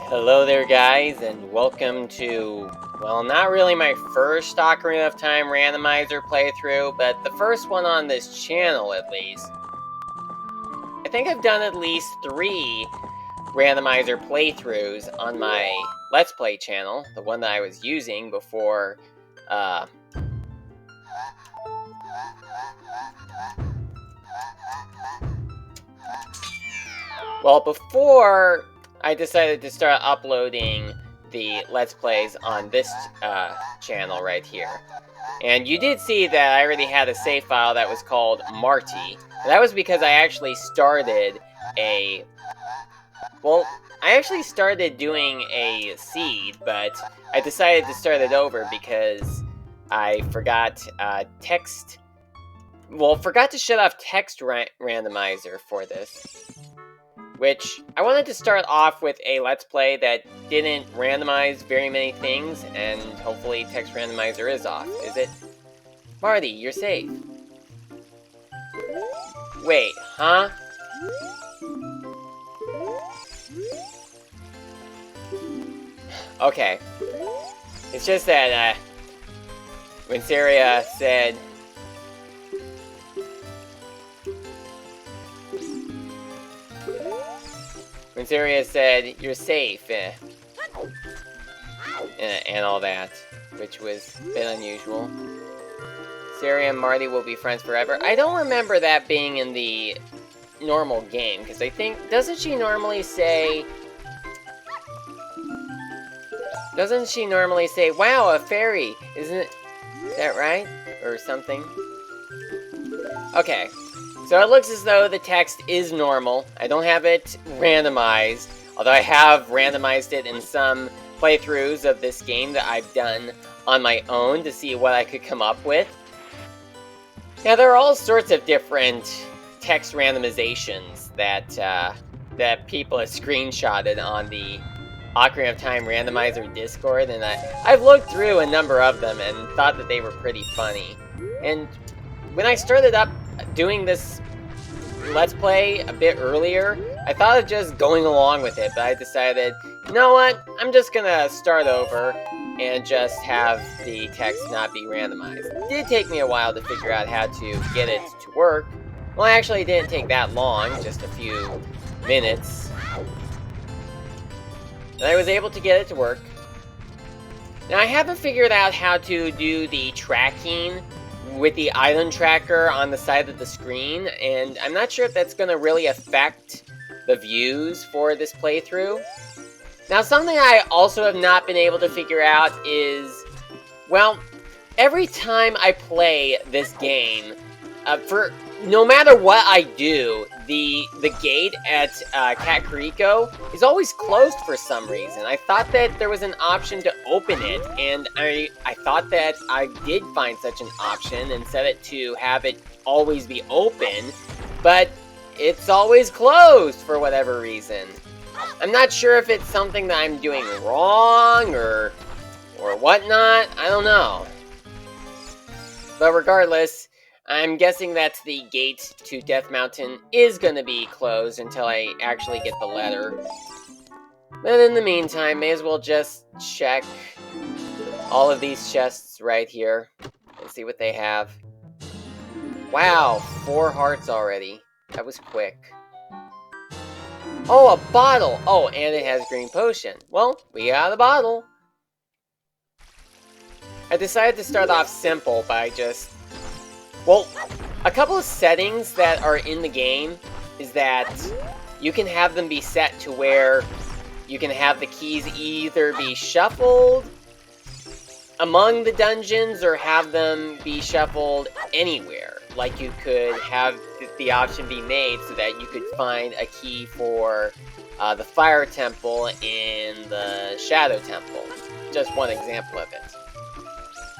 Hello there, guys, and welcome to, well, not really my first Ocarina of Time Randomizer playthrough, but the first one on this channel, at least. I think I've done at least 3 Randomizer playthroughs on my Let's Play channel, the one that I was using before, before I decided to start uploading the Let's Plays on this channel right here. And you did see that I already had a save file that was called Marty. And that was because I actually started doing a seed, but I decided to start it over because I forgot forgot to shut off text randomizer for this. Which, I wanted to start off with a Let's Play that didn't randomize very many things, and hopefully text randomizer is off. Is it? Marty, you're safe. Wait, huh? Okay. It's just that, when Saria said... When Saria said, you're safe, and all that, which was a bit unusual. Saria and Marty will be friends forever. I don't remember that being in the normal game, because I think, doesn't she normally say, wow, a fairy, is that right? Or something? Okay. So it looks as though the text is normal. I don't have it randomized, although I have randomized it in some playthroughs of this game that I've done on my own to see what I could come up with. Now, there are all sorts of different text randomizations that people have screenshotted on the Ocarina of Time Randomizer Discord, and I've looked through a number of them and thought that they were pretty funny. And when I started up doing this Let's Play a bit earlier, I thought of just going along with it, but I decided, you know what, I'm just gonna start over and just have the text not be randomized. It did take me a while to figure out how to get it to work. Well, actually, it didn't take that long, just a few minutes. And I was able to get it to work. Now, I haven't figured out how to do the tracking with the island tracker on the side of the screen, and I'm not sure if that's going to really affect the views for this playthrough. Now, something I also have not been able to figure out is, well, every time I play this game, no matter what I do, the gate at Kakariko is always closed for some reason. I thought that there was an option to open it, and I thought that I did find such an option and set it to have it always be open, but it's always closed for whatever reason. I'm not sure if it's something that I'm doing wrong or whatnot. I don't know. But regardless, I'm guessing that the gate to Death Mountain is going to be closed until I actually get the letter. But in the meantime, may as well just check all of these chests right here and see what they have. Wow, 4 hearts already. That was quick. Oh, a bottle! Oh, and it has green potion. Well, we got a bottle. I decided to start off simple by just... Well, a couple of settings that are in the game is that you can have them be set to where you can have the keys either be shuffled among the dungeons or have them be shuffled anywhere. Like you could have the option be made so that you could find a key for the Fire Temple in the Shadow Temple. Just one example of it.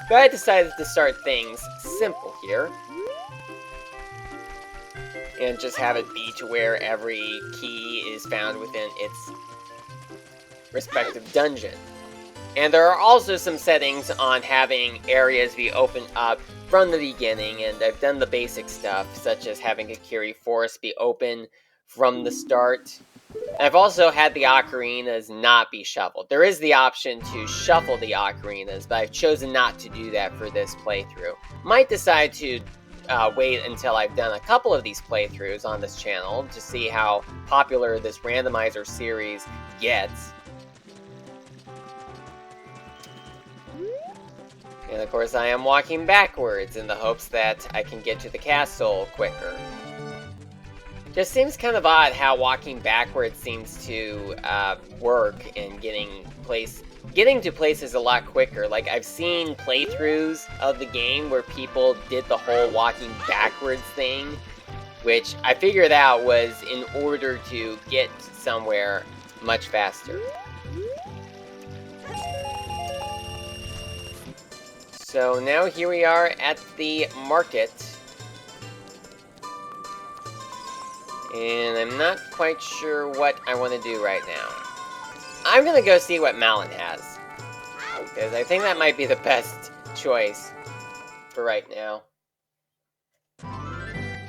But I decided to start things simple here. And just have it be to where every key is found within its respective dungeon. And there are also some settings on having areas be opened up from the beginning, and I've done the basic stuff, such as having Akiri Forest be open from the start. I've also had the ocarinas not be shuffled. There is the option to shuffle the ocarinas, but I've chosen not to do that for this playthrough. Might decide to wait until I've done a couple of these playthroughs on this channel to see how popular this randomizer series gets. And of course I am walking backwards in the hopes that I can get to the castle quicker. Just seems kind of odd how walking backwards seems to work in getting to places a lot quicker. Like, I've seen playthroughs of the game where people did the whole walking backwards thing, which I figured out was in order to get somewhere much faster. So now here we are at the market. And I'm not quite sure what I want to do right now. I'm gonna go see what Malin has, because I think that might be the best choice for right now.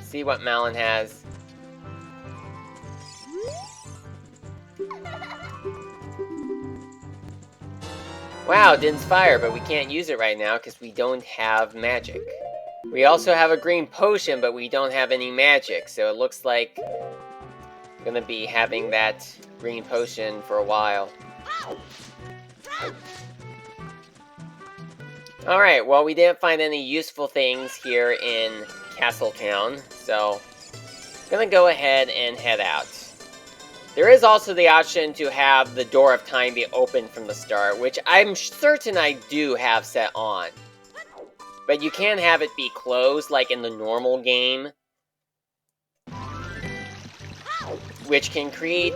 See what Malin has. Wow, Din's fire, but we can't use it right now because we don't have magic. We also have a green potion, but we don't have any magic, so it looks like I'm gonna be having that green potion for a while. Alright, well, we didn't find any useful things here in Castletown, so I'm gonna go ahead and head out. There is also the option to have the Door of Time be open from the start, which I'm certain I do have set on. But you can have it be closed, like in the normal game, which can create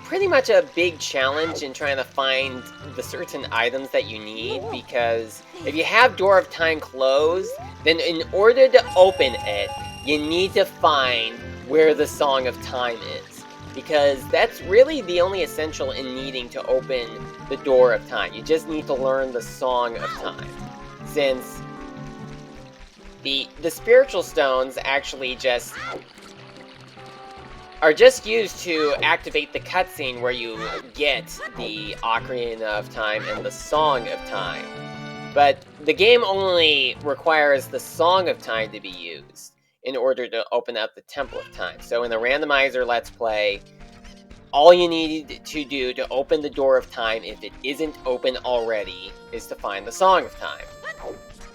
pretty much a big challenge in trying to find the certain items that you need, because if you have Door of Time closed, then in order to open it, you need to find where the Song of Time is, because that's really the only essential in needing to open the Door of Time. You just need to learn the Song of Time, since the spiritual stones actually are just used to activate the cutscene where you get the Ocarina of Time and the Song of Time. But the game only requires the Song of Time to be used in order to open up the Temple of Time. So in the Randomizer Let's Play, all you need to do to open the Door of Time, if it isn't open already, is to find the Song of Time.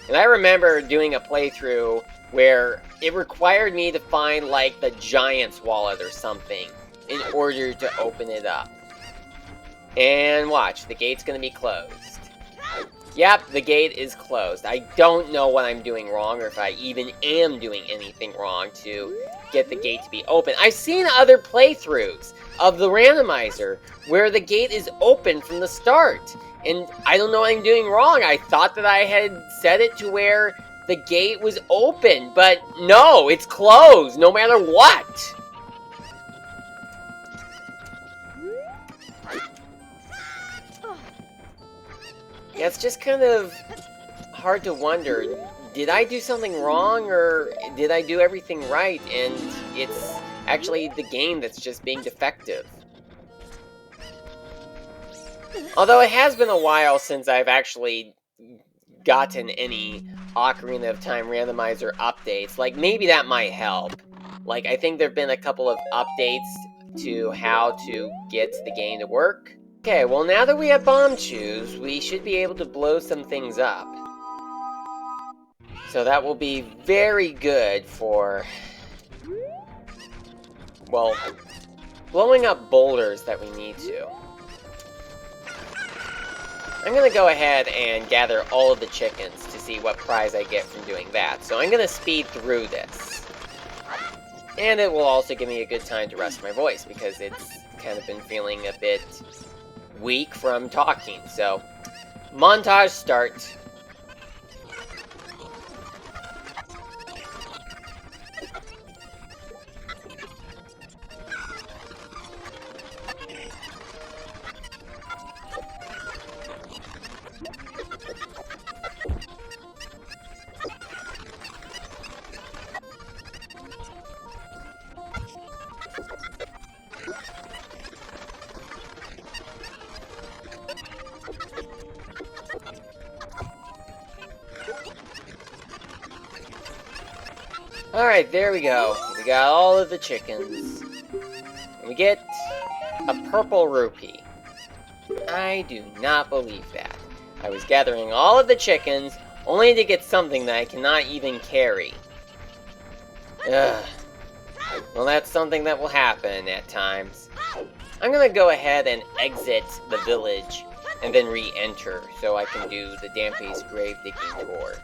And I remember doing a playthrough where it required me to find, like, the Giant's Wallet or something in order to open it up. And watch, the gate's gonna be closed. Yep, the gate is closed. I don't know what I'm doing wrong, or if I even am doing anything wrong to get the gate to be open. I've seen other playthroughs of the randomizer where the gate is open from the start. And I don't know what I'm doing wrong. I thought that I had set it to where the gate was open, but no, it's closed, no matter what. Yeah, it's just kind of hard to wonder, did I do something wrong, or did I do everything right, and it's actually the game that's just being defective. Although it has been a while since I've actually gotten any Ocarina of Time Randomizer updates. Like, maybe that might help. Like, I think there have been a couple of updates to how to get the game to work. Okay, well, now that we have bomb shoes, we should be able to blow some things up. So that will be very good for, well, blowing up boulders that we need to. I'm gonna go ahead and gather all of the chickens to see what prize I get from doing that. So I'm gonna speed through this. And it will also give me a good time to rest my voice, because it's kind of been feeling a bit weak from talking. So, montage start. Alright, there we go. We got all of the chickens. And we get a purple rupee. I do not believe that. I was gathering all of the chickens, only to get something that I cannot even carry. Ugh. Well, that's something that will happen at times. I'm gonna go ahead and exit the village, and then re-enter, so I can do the Dampé's grave digging tour.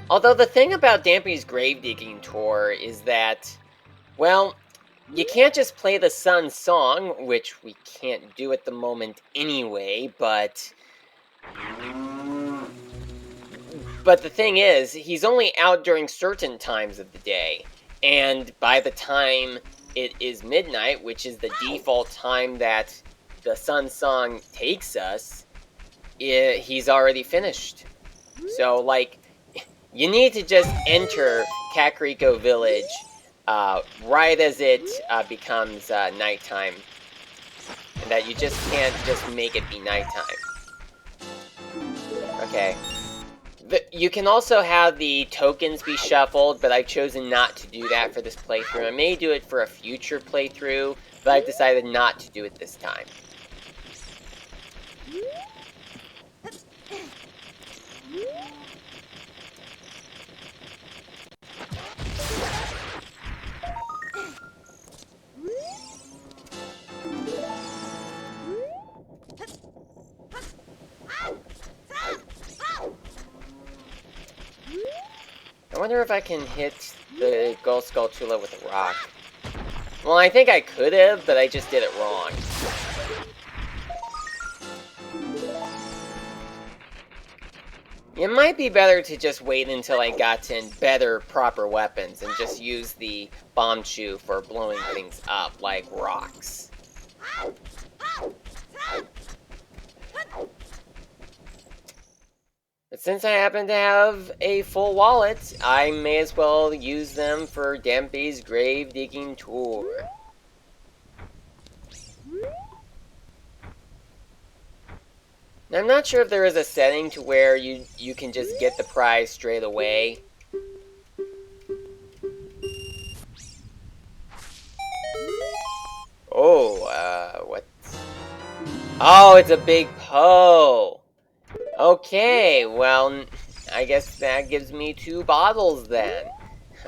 Although the thing about Dampé's grave digging tour is that, well, you can't just play the Sun song, which we can't do at the moment anyway, but the thing is, he's only out during certain times of the day, and by the time it is midnight, which is the default time that the Sun song takes us, he's already finished. So, like, you need to just enter Kakariko Village right as it becomes nighttime. And that you just can't just make it be nighttime. Okay. You can also have the tokens be shuffled, but I've chosen not to do that for this playthrough. I may do it for a future playthrough, but I've decided not to do it this time. I wonder if I can hit the Skullschoola with a rock. Well, I think I could have, but I just did it wrong. It might be better to just wait until I got in better, proper weapons and just use the bomb shoe for blowing things up, like rocks. But since I happen to have a full wallet, I may as well use them for Dampé's grave digging tour. Now, I'm not sure if there is a setting to where you can just get the prize straight away. Oh, what? Oh, it's a big Poe! Okay, well, I guess that gives me 2 bottles then.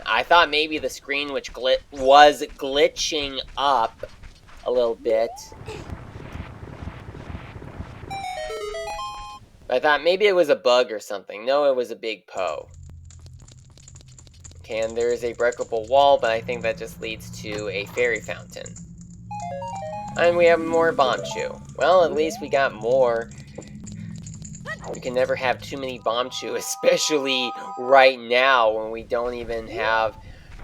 I thought maybe the screen was glitching up a little bit. I thought maybe it was a bug or something. No, it was a big Poe. Okay, and there is a breakable wall, but I think that just leads to a fairy fountain. And we have more Bombchu. Well, at least we got more. We can never have too many Bombchu, especially right now when we don't even have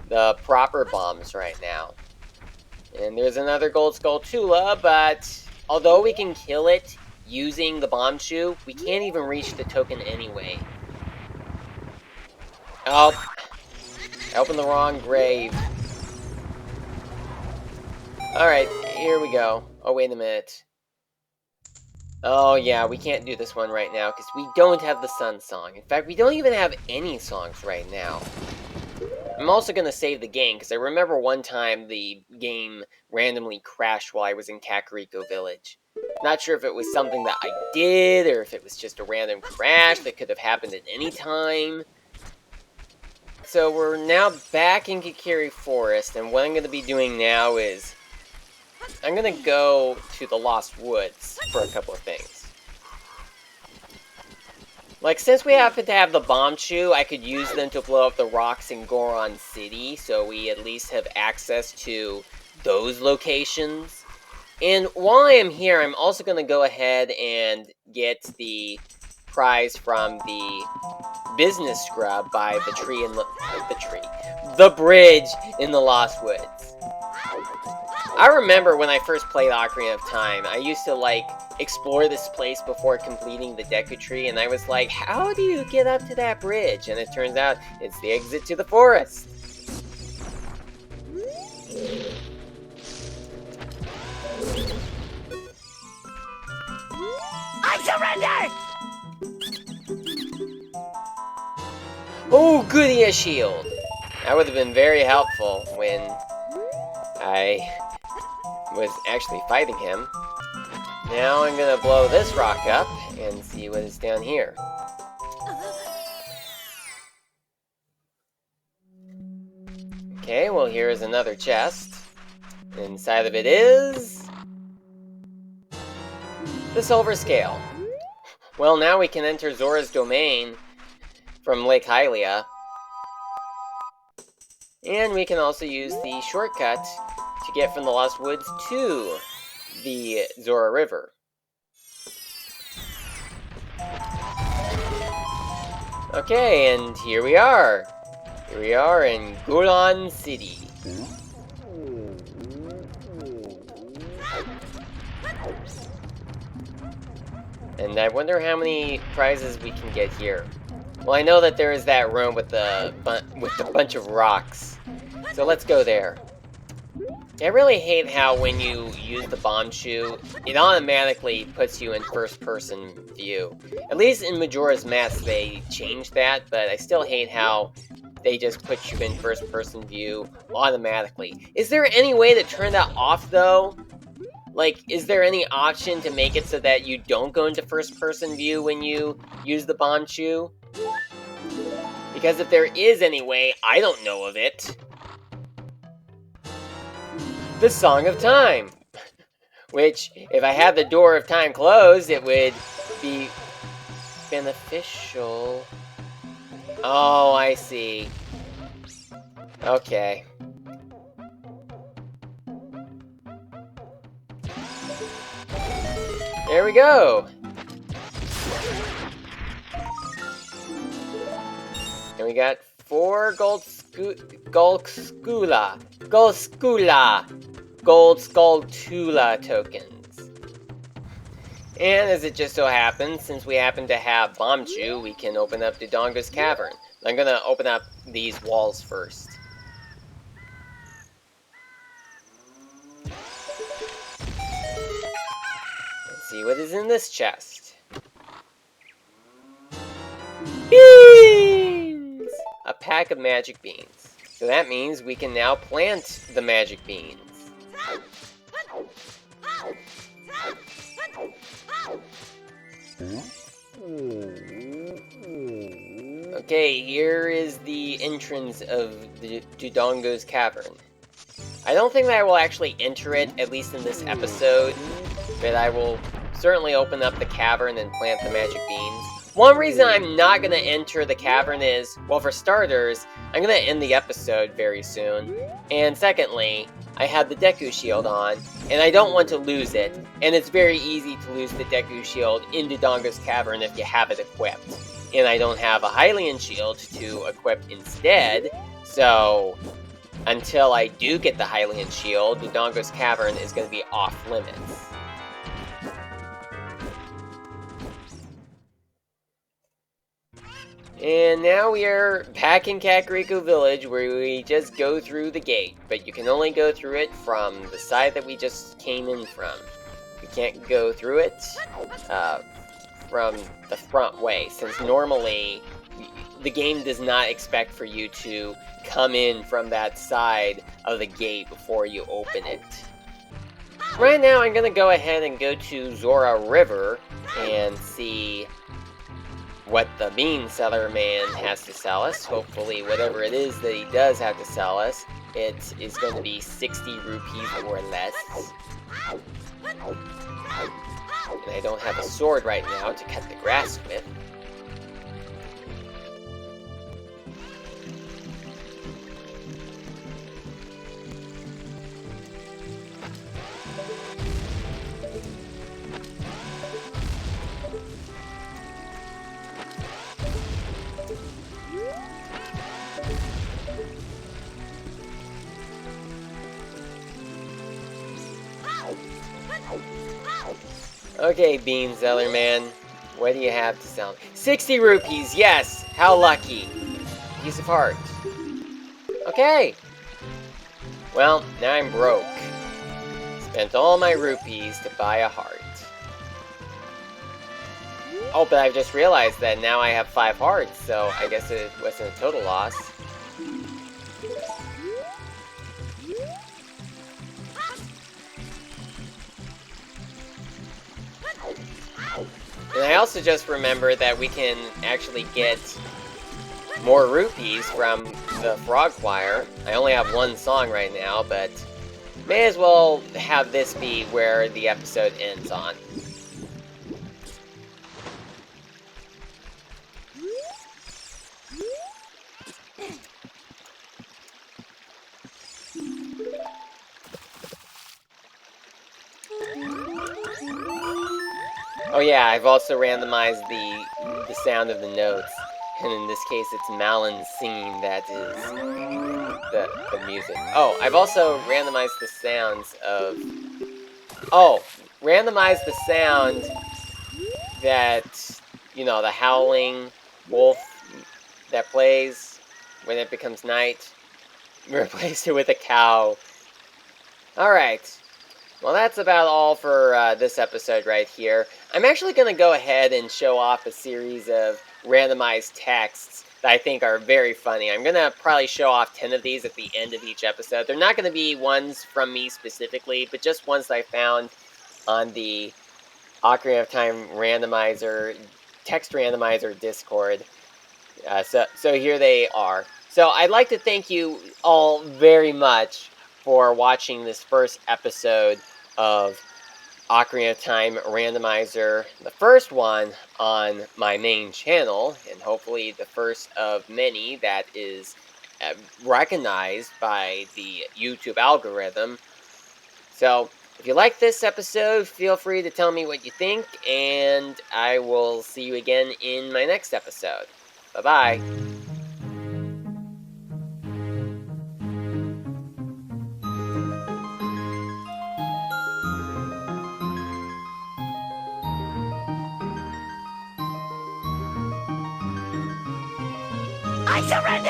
the proper bombs right now. And there's another Gold Skullschoola, but although we can kill it using the Bombchu, we can't even reach the token anyway. Oh, I opened the wrong grave. Alright, here we go. Oh, wait a minute. Oh yeah, we can't do this one right now, because we don't have the Sun song. In fact, we don't even have any songs right now. I'm also going to save the game, because I remember one time the game randomly crashed while I was in Kakariko Village. Not sure if it was something that I did, or if it was just a random crash that could have happened at any time. So we're now back in Kikiri Forest, and what I'm going to be doing now is I'm going to go to the Lost Woods for a couple of things. Like, since we happen to have the Bombchu, I could use them to blow up the rocks in Goron City, so we at least have access to those locations. And while I am here, I'm also going to go ahead and get the prize from the business scrub by the tree in the bridge in the Lost Woods. I remember when I first played Ocarina of Time, I used to, like, explore this place before completing the Deku Tree, and I was like, how do you get up to that bridge? And it turns out it's the exit to the forest. I surrender! Oh, goody, a shield! That would have been very helpful when I was actually fighting him. Now I'm gonna blow this rock up and see what is down here. Okay, well here's another chest. Inside of it is the silver scale. Well, now we can enter Zora's domain from Lake Hylia. And we can also use the shortcut to get from the Lost Woods to the Zora River. Okay, and here we are. Here we are in Gulan City. And I wonder how many prizes we can get here. Well, I know that there is that room with the bunch of rocks. So let's go there. I really hate how when you use the bomb shoe, it automatically puts you in first-person view. At least in Majora's Mask they changed that, but I still hate how they just put you in first-person view automatically. Is there any way to turn that off, though? Like, is there any option to make it so that you don't go into first-person view when you use the bomb shoe? Because if there is any way, I don't know of it. The Song of Time! Which, if I had the Door of Time closed, it would be beneficial. Oh, I see. Okay. There we go! And we got 4 gold Skullschoola tokens. And as it just so happens, since we happen to have Bombchu, we can open up Dodongo's Cavern. I'm gonna open up these walls first. Let's see what is in this chest. Beans! A pack of magic beans. So that means we can now plant the magic beans. Okay, here is the entrance of the Dodongo's Cavern. I don't think that I will actually enter it, at least in this episode, but I will certainly open up the cavern and plant the magic beans. One reason I'm not going to enter the cavern is, well, for starters, I'm going to end the episode very soon. And secondly, I have the Deku Shield on, and I don't want to lose it. And it's very easy to lose the Deku Shield in Dodongo's Cavern if you have it equipped. And I don't have a Hylian Shield to equip instead, so until I do get the Hylian Shield, Dodongo's Cavern is going to be off limits. And now we are back in Kakariko Village, where we just go through the gate. But you can only go through it from the side that we just came in from. You can't go through it from the front way, since normally the game does not expect for you to come in from that side of the gate before you open it. Right now I'm going to go ahead and go to Zora River and see what the bean seller man has to sell us. Hopefully whatever it is that he does have to sell us, it is going to be 60 rupees or less. And I don't have a sword right now to cut the grass with. Okay, bean seller man, what do you have to sell? 60 rupees, yes! How lucky! Piece of heart. Okay! Well, now I'm broke. Spent all my rupees to buy a heart. Oh, but I've just realized that now I have 5 hearts, so I guess it wasn't a total loss. And I also just remembered that we can actually get more rupees from the Frog Choir. I only have one song right now, but may as well have this be where the episode ends on. Oh yeah, I've also randomized the sound of the notes, and in this case it's Malin singing that is the music. Oh, I've also randomized the sounds of... Oh, randomized the sound that, you know, the howling wolf that plays when it becomes night. Replace it with a cow. Alright. Well, that's about all for this episode right here. I'm actually going to go ahead and show off a series of randomized texts that I think are very funny. I'm going to probably show off 10 of these at the end of each episode. They're not going to be ones from me specifically, but just ones that I found on the Ocarina of Time Randomizer, text randomizer Discord. So here they are. So I'd like to thank you all very much for watching this first episode of Ocarina of Time Randomizer, the first one on my main channel, and hopefully the first of many that is recognized by the YouTube algorithm. So, if you like this episode, feel free to tell me what you think, and I will see you again in my next episode. Bye-bye. I surrender!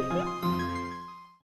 Mm.